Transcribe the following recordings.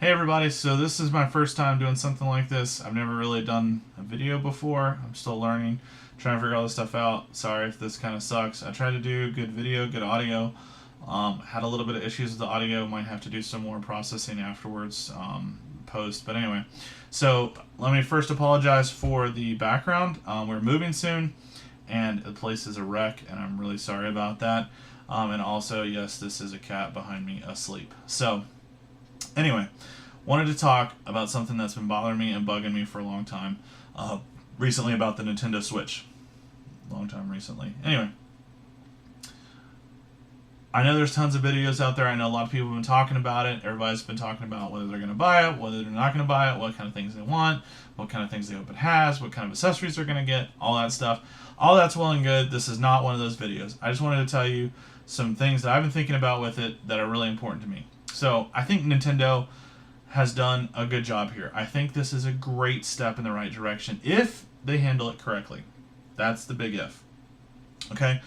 Hey everybody, so this is my first time doing something like this. I've never really done a video before. I'm still learning, trying to figure all this stuff out. Sorry if this kind of sucks. I tried to do good video, good audio. Had a little bit of issues with the audio. Might have to do some more processing afterwards, post. But anyway, so let me first apologize for the background. We're moving soon, and the place is a wreck, and I'm really sorry about that. And also, yes, this is a cat behind me asleep. So anyway, wanted to talk about something that's been bothering me and bugging me for a long time. Recently about the Nintendo Switch. Long time recently. Anyway, I know there's tons of videos out there. I know a lot of people have been talking about it. Everybody's been talking about whether they're going to buy it, whether they're not going to buy it, what kind of things they want, what kind of things they hope it has, what kind of accessories they're going to get, all that stuff. All that's well and good. This is not one of those videos. I just wanted to tell you some things that I've been thinking about with it that are really important to me. So I think Nintendo has done a good job here. I think this is a great step in the right direction if they handle it correctly. That's the big if. Okay?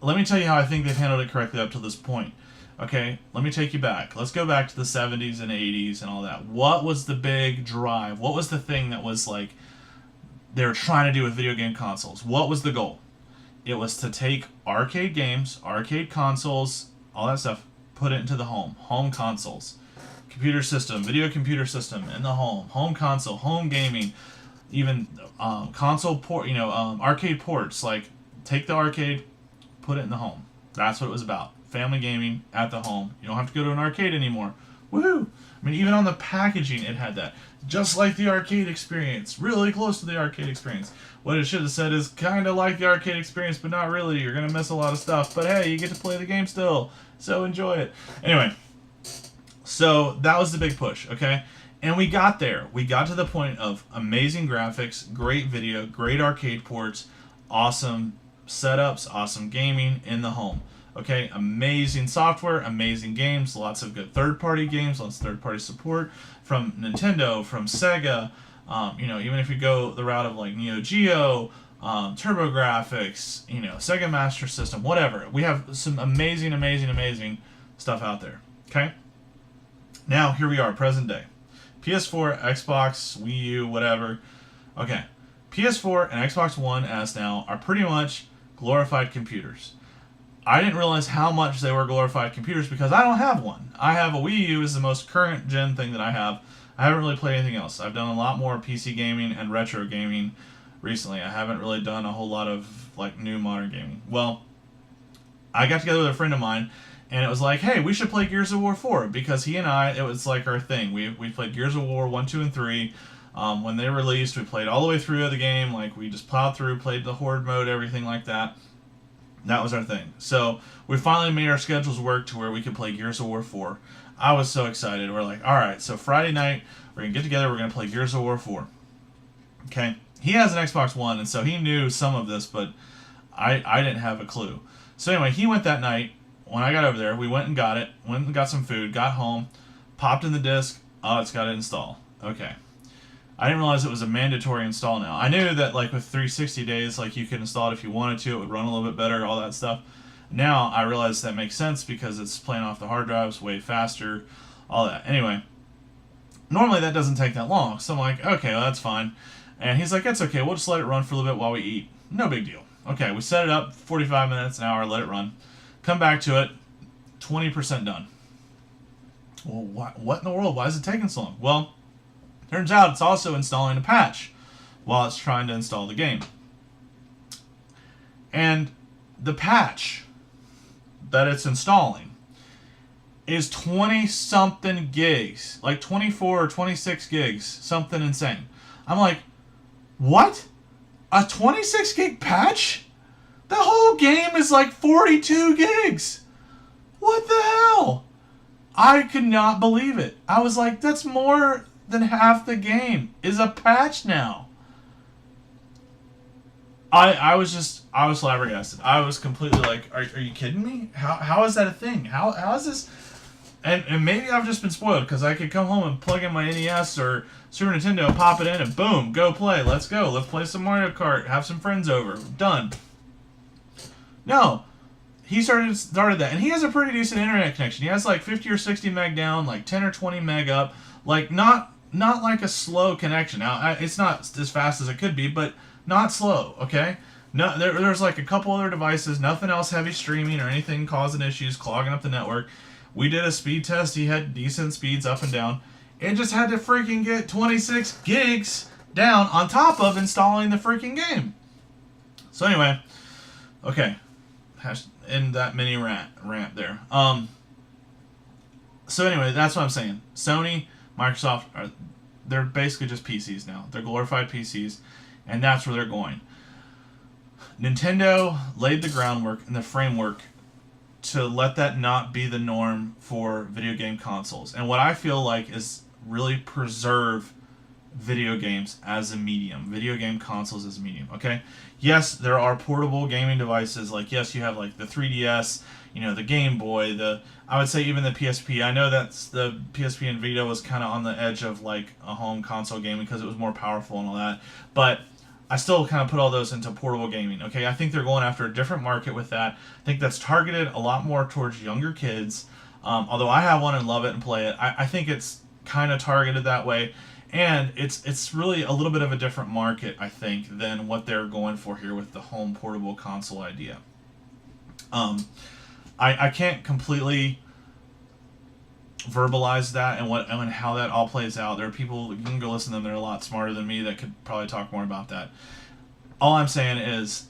Let me tell you how I think they've handled it correctly up to this point. Okay? Let me take you back. Let's go back to the 70s and 80s and all that. What was the big drive? What was the thing that was like they were trying to do with video game consoles? What was the goal? It was to take arcade games, arcade consoles, all that stuff, put it into the home consoles, computer system, video computer system in the home console, home gaming, even console port, arcade ports. Like take the arcade, put it in the home. That's what it was about. Family gaming at the home. You don't have to go to an arcade anymore. Woohoo! I mean, even on the packaging, it had that. Just like the arcade experience. Really close to the arcade experience. What it should have said is kind of like the arcade experience, but not really. You're going to miss a lot of stuff. But hey, you get to play the game still. So enjoy it. Anyway, so that was the big push, okay? And we got there. We got to the point of amazing graphics, great video, great arcade ports, awesome setups, awesome gaming in the home. Okay, amazing software, amazing games, lots of good third-party games, lots of third-party support from Nintendo, from Sega. Even if you go the route of like Neo Geo, TurboGrafx, Sega Master System, whatever. We have some amazing, amazing, amazing stuff out there. Okay. Now here we are, present day. PS4, Xbox, Wii U, whatever. Okay, PS4 and Xbox One S now are pretty much glorified computers. I didn't realize how much they were glorified computers because I don't have one. I have a Wii U is the most current gen thing that I have. I haven't really played anything else. I've done a lot more PC gaming and retro gaming recently. I haven't really done a whole lot of like new modern gaming. Well, I got together with a friend of mine and it was like, hey, we should play Gears of War 4 because he and I, it was like our thing. We played Gears of War 1, 2, and 3. When they released, we played all the way through the game. Like we just plowed through, played the Horde mode, everything like that. That was our thing. So we finally made our schedules work to where we could play Gears of War 4. I was so excited. We're like, all right, so Friday night, we're going to get together, we're going to play Gears of War 4. Okay? He has an Xbox One, and so he knew some of this, but I didn't have a clue. So anyway, he went that night. When I got over there, we went and got it, went and got some food, got home, popped in the disc. Oh, it's got to install. Okay. I didn't realize it was a mandatory install now. I knew that like with 360 days, like you could install it if you wanted to. It would run a little bit better, all that stuff. Now I realize that makes sense because it's playing off the hard drives way faster, all that. Anyway, normally that doesn't take that long. So I'm like, okay, well, that's fine. And he's like, that's okay. We'll just let it run for a little bit while we eat. No big deal. Okay, we set it up 45 minutes, an hour, let it run. Come back to it, 20% done. Well, what in the world? Why is it taking so long? Well, turns out it's also installing a patch while it's trying to install the game. And the patch that it's installing is 20-something gigs. Like 24 or 26 gigs. Something insane. I'm like, what? A 26 gig patch? The whole game is like 42 gigs. What the hell? I could not believe it. I was like, that's more than half the game is a patch now. I was flabbergasted. I was completely like, are you kidding me? How is that a thing? How is this? And maybe I've just been spoiled because I could come home and plug in my NES or Super Nintendo, pop it in, and boom, go play. Let's go. Let's play some Mario Kart. Have some friends over. Done. No, he started that, and he has a pretty decent internet connection. He has like 50 or 60 meg down, like 10 or 20 meg up, like not like a slow connection. Now it's not as fast as it could be, but not slow. Okay, no, there's like a couple other devices, nothing else heavy streaming or anything causing issues, clogging up the network. We did a speed test. He had decent speeds up and down. It just had to freaking get 26 gigs down on top of installing the freaking game. So anyway, okay, in that mini rant there. So anyway, that's what I'm saying. Sony, Microsoft, they're basically just PCs now. They're glorified PCs, and that's where they're going. Nintendo laid the groundwork and the framework to let that not be the norm for video game consoles. And what I feel like is really preserve video games as a medium, video game consoles as a medium. Okay, yes, there are portable gaming devices. Like, yes, you have like the 3DS, the Game Boy, I would say even the PSP. I know that's the PSP and Vita was kind of on the edge of like a home console gaming because it was more powerful and all that, but I still kind of put all those into portable gaming. Okay, I think they're going after a different market with that. I think that's targeted a lot more towards younger kids. Although I have one and love it and play it, I think it's kind of targeted that way. And it's really a little bit of a different market, I think, than what they're going for here with the home portable console idea. I can't completely verbalize that and how that all plays out. There are people, you can go listen to them, they're a lot smarter than me that could probably talk more about that. All I'm saying is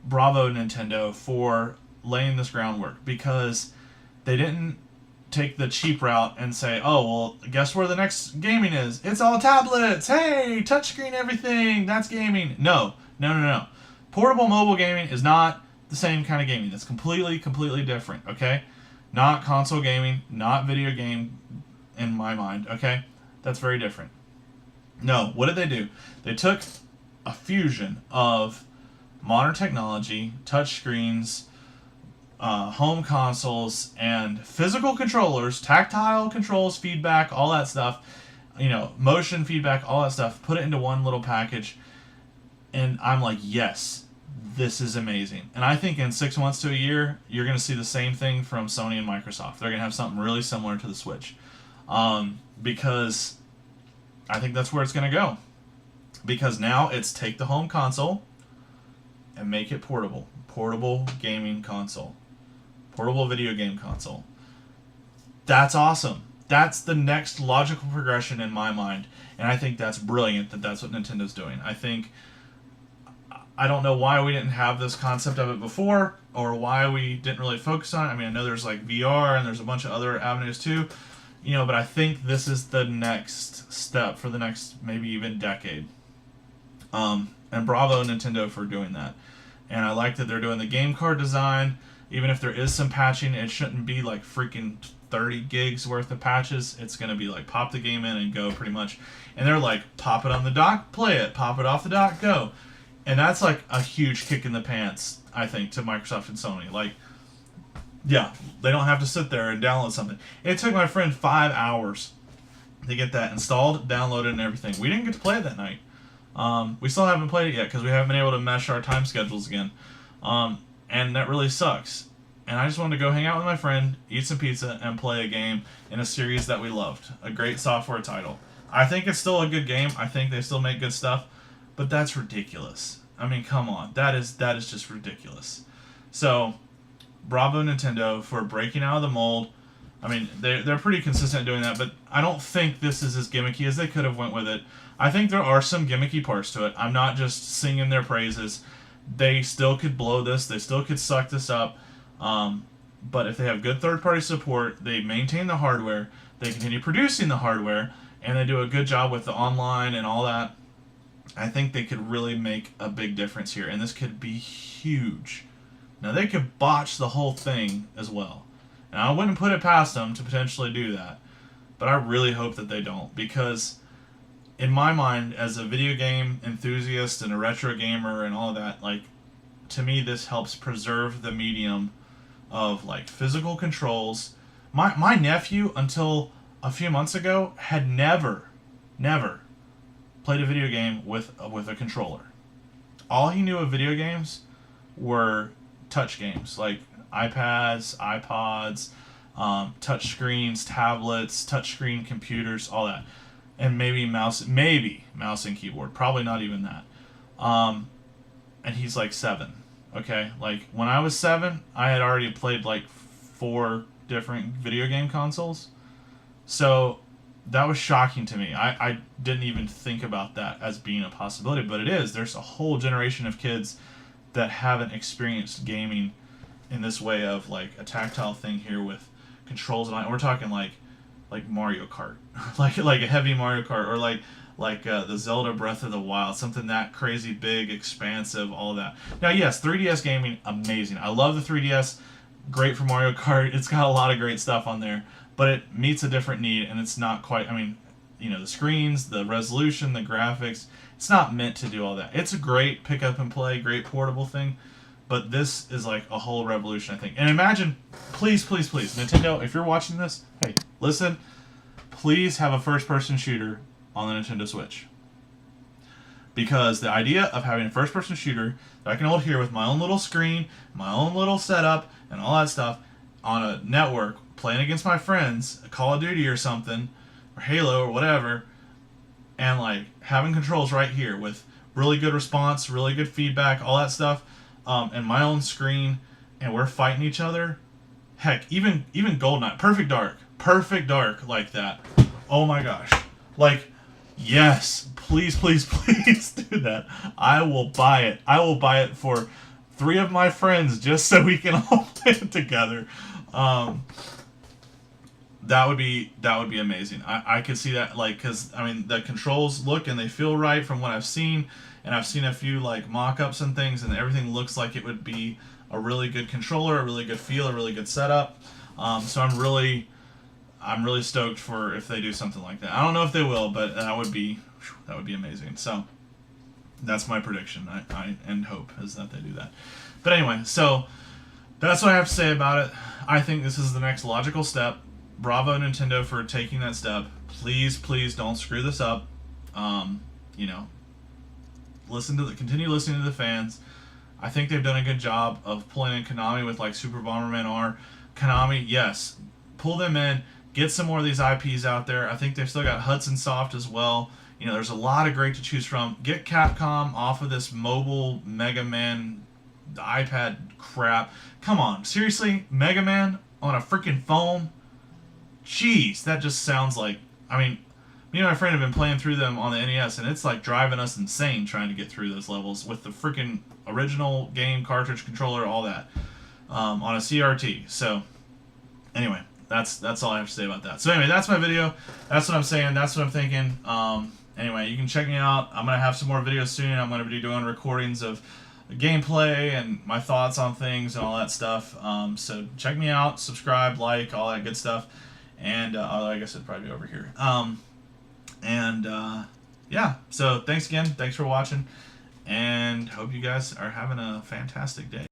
bravo Nintendo for laying this groundwork, because they didn't take the cheap route and say, oh, well, guess where the next gaming is? It's all tablets. Hey, touchscreen everything. That's gaming. No. Portable mobile gaming is not the same kind of gaming. That's completely different, okay? Not console gaming, not video game in my mind, okay? That's very different. No, what did they do? They took a fusion of modern technology, touchscreens, home consoles, and physical controllers, tactile controls, feedback, all that stuff, motion feedback, all that stuff, put it into one little package, and I'm like, yes, this is amazing. And I think in 6 months to a year, you're going to see the same thing from Sony and Microsoft. They're going to have something really similar to the Switch, because I think that's where it's going to go. Because now it's take the home console and make it portable. Portable gaming console. Portable video game console. That's awesome. That's the next logical progression in my mind. And I think that's brilliant that that's what Nintendo's doing. I don't know why we didn't have this concept of it before, or why we didn't really focus on it. I mean, I know there's like VR and there's a bunch of other avenues too, but I think this is the next step for the next maybe even decade. And bravo Nintendo for doing that. And I like that they're doing the game card design. Even if there is some patching, it shouldn't be like freaking 30 gigs worth of patches. It's going to be like pop the game in and go pretty much. And they're like, pop it on the dock, play it. Pop it off the dock, go. And that's like a huge kick in the pants, I think, to Microsoft and Sony. Like, yeah, they don't have to sit there and download something. It took my friend 5 hours to get that installed, downloaded, and everything. We didn't get to play it that night. We still haven't played it yet because we haven't been able to mesh our time schedules again. And that really sucks. And I just wanted to go hang out with my friend, eat some pizza, and play a game in a series that we loved. A great software title. I think it's still a good game. I think they still make good stuff. But that's ridiculous. I mean, come on. That is just ridiculous. So, bravo Nintendo for breaking out of the mold. I mean, they're pretty consistent doing that, but I don't think this is as gimmicky as they could have went with it. I think there are some gimmicky parts to it. I'm not just singing their praises. They still could blow this. They still could suck this up. But if they have good third-party support, they maintain the hardware, they continue producing the hardware, and they do a good job with the online and all that, I think they could really make a big difference here. And this could be huge. Now, they could botch the whole thing as well. And I wouldn't put it past them to potentially do that. But I really hope that they don't. Because in my mind, as a video game enthusiast and a retro gamer and all of that, like, to me, this helps preserve the medium of, like, physical controls. My nephew, until a few months ago, had never played a video game with a controller. All he knew of video games were touch games, like iPads, iPods, touch screens, tablets, touchscreen computers, all that, and maybe mouse and keyboard. Probably not even that. And he's like 7. Okay, like when I was 7, I had already played like 4 different video game consoles. So that was shocking to me. I didn't even think about that as being a possibility, but it is. There's a whole generation of kids that haven't experienced gaming in this way of like a tactile thing here with controls, and we're talking like Mario Kart, like a heavy Mario Kart, or like the Zelda Breath of the Wild, something that crazy big, expansive, all that. Now, yes, 3DS gaming, amazing. I love the 3DS. Great for Mario Kart. It's got a lot of great stuff on there, but it meets a different need, and it's not quite. I mean, the screens, the resolution, the graphics. It's not meant to do all that. It's a great pick up and play, great portable thing, but this is like a whole revolution, I think. And imagine, please, please, please, Nintendo, if you're watching this, hey, listen, please have a first-person shooter on the Nintendo Switch. Because the idea of having a first-person shooter that I can hold here with my own little screen, my own little setup, and all that stuff on a network, playing against my friends, Call of Duty or something, or Halo or whatever, and like having controls right here with really good response, really good feedback, all that stuff, and my own screen, and we're fighting each other. Heck, even GoldenEye, Perfect Dark like that. Oh my gosh. Like, yes, please, please, please do that. I will buy it. I will buy it for 3 of my friends just so we can all play it together. That would be amazing. I could see that, like, because I mean the controls look and they feel right from what I've seen, and I've seen a few like mock-ups and things, and everything looks like it would be a really good controller, a really good feel, a really good setup. So I'm really stoked for if they do something like that. I don't know if they will, but that would be amazing. So that's my prediction. I and hope is that they do that. But anyway, so that's what I have to say about it. I think this is the next logical step. Bravo, Nintendo, for taking that step. Please, please don't screw this up. Continue listening to the fans. I think they've done a good job of pulling in Konami with like Super Bomberman R. Konami, yes, pull them in. Get some more of these IPs out there. I think they've still got Hudson Soft as well. There's a lot of great to choose from. Get Capcom off of this mobile Mega Man iPad crap. Come on, seriously, Mega Man on a freaking phone? Jeez, that just sounds like... I mean, me and my friend have been playing through them on the NES, and it's like driving us insane trying to get through those levels with the freaking original game, cartridge controller, all that, on a CRT. So, anyway, that's all I have to say about that. So anyway, that's my video. That's what I'm saying. That's what I'm thinking. Anyway, you can check me out. I'm going to have some more videos soon. I'm going to be doing recordings of gameplay and my thoughts on things and all that stuff. So check me out. Subscribe, like, all that good stuff. And I guess it'd probably be over here. Yeah, so thanks again. Thanks for watching. And hope you guys are having a fantastic day.